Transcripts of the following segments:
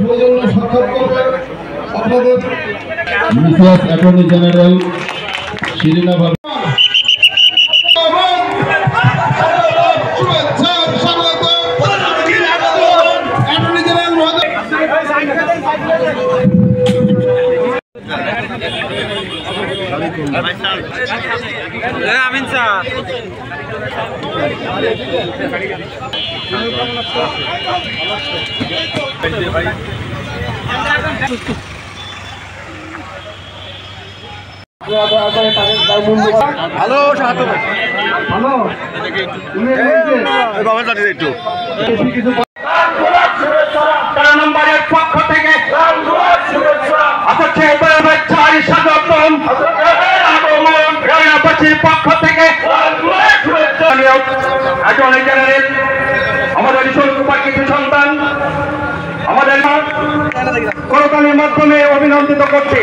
সৌজন্য সাক্ষাৎ করবে আপনাদের মিসেস অ্যাটর্নি জেনারেল শিরিনা ভাবি। আমিন স্যার হ্যালো সাহায্য হ্যালো বাবা জানি একটু নম্বরের পক্ষ থেকে পক্ষ থেকে অ্যাটর্নি জেনারেল আমাদের শোলকুপার কিছু সন্তান আমাদের করতালির মাধ্যমে অভিনন্দিত করছে।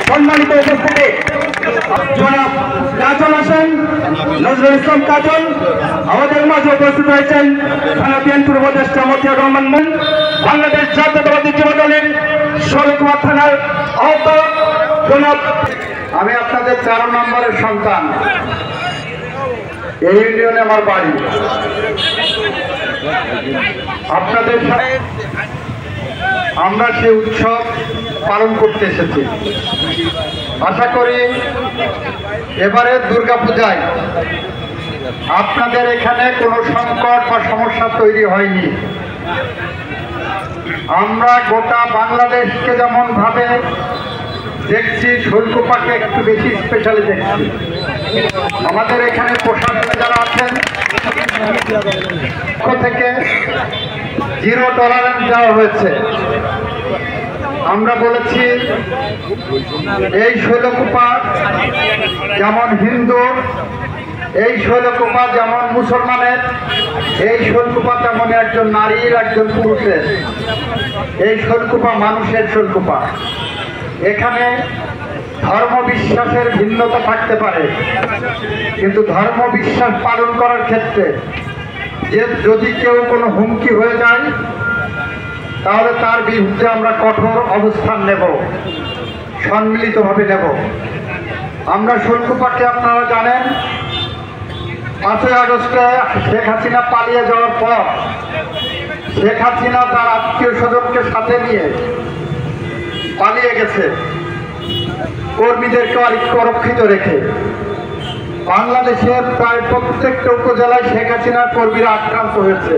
সম্মানিত উপস্থিতি জনাব কাজল হোসেন নজরুল ইসলাম কাজল আমাদের মাঝে উপস্থিত হয়েছেন থানা বিএনপির উপদেষ্টা মতিয়ার রহমান মুন, বাংলাদেশ জাতীয়তাবাদী যুব দলের শোলকুপা থানার আহত জনাব। আমি আপনাদের 13 নম্বরের সন্তান, এই ইউনিয়নে আমার বাড়ি। আপনাদের সাথে আমরা সেই উৎসব পালন করতে এসেছি। আশা করি এবারে দুর্গাপূজায় আপনাদের এখানে কোনো সংকট বা সমস্যা তৈরি হয়নি। আমরা গোটা বাংলাদেশকে যেমন ভাবে দেখছি, শোলকুপাকে একটু বেশি স্পেশালি দেখছি। আমাদের এখানে প্রশাসনে যারা আছেন থেকে 0 টলারেন্স দেওয়া হয়েছে। আমরা বলেছি এই শৈলকুপা যেমন হিন্দু, এই শৈলকুপা যেমন মুসলমানের, এই শৈলকুপা তেমন একজন নারীর একজন পুরুষের। এই শৈলকুপা মানুষের শৈলকুপা। এখানে ধর্ম বিশ্বাসের ভিন্নতা থাকতে পারে, কিন্তু ধর্ম বিশ্বাস পালন করার ক্ষেত্রে যদি কেউ কোনো হুমকি হয়ে যায় তাহলে তার বিরুদ্ধে আমরা কঠোর অবস্থান নেব, সম্মিলিতভাবে নেব। আমরা শোলকুপাকে আপনারা জানেন 5ই আগস্টে শেখ হাসিনা পালিয়ে যাওয়ার পর শেখ হাসিনা তার আত্মীয় স্বজনকে সাথে নিয়ে পালিয়ে গেছে, কর্মীদেরকে অরক্ষিত রেখে। বাংলাদেশের প্রায় প্রত্যেকটা উপজেলায় শেখ হাসিনার কর্মীরা আক্রান্ত হয়েছে।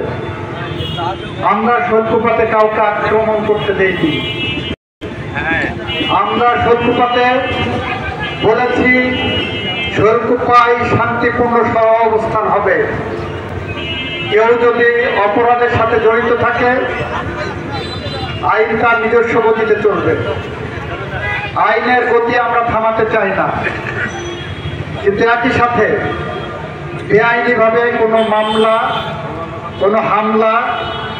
আমরা শোলকুপাতে কাউকে আক্রমণ করতে দেইনি। আমরা শোলকুপাতে বলেছি শোলকুপায় শান্তিপূর্ণ সহাবস্থান হবে। কেউ যদি অপরাধের সাথে জড়িত থাকে আইন তার নিজস্ব গতিতে চলবে। আইনের গতি আমরা থামাতে চাই না, কিন্তু একই সাথে বেআইনিভাবে কোনো মামলা, কোনো হামলা,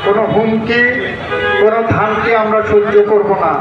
কোনো হুমকি, কোনো ধামকি আমরা সহ্য করব না।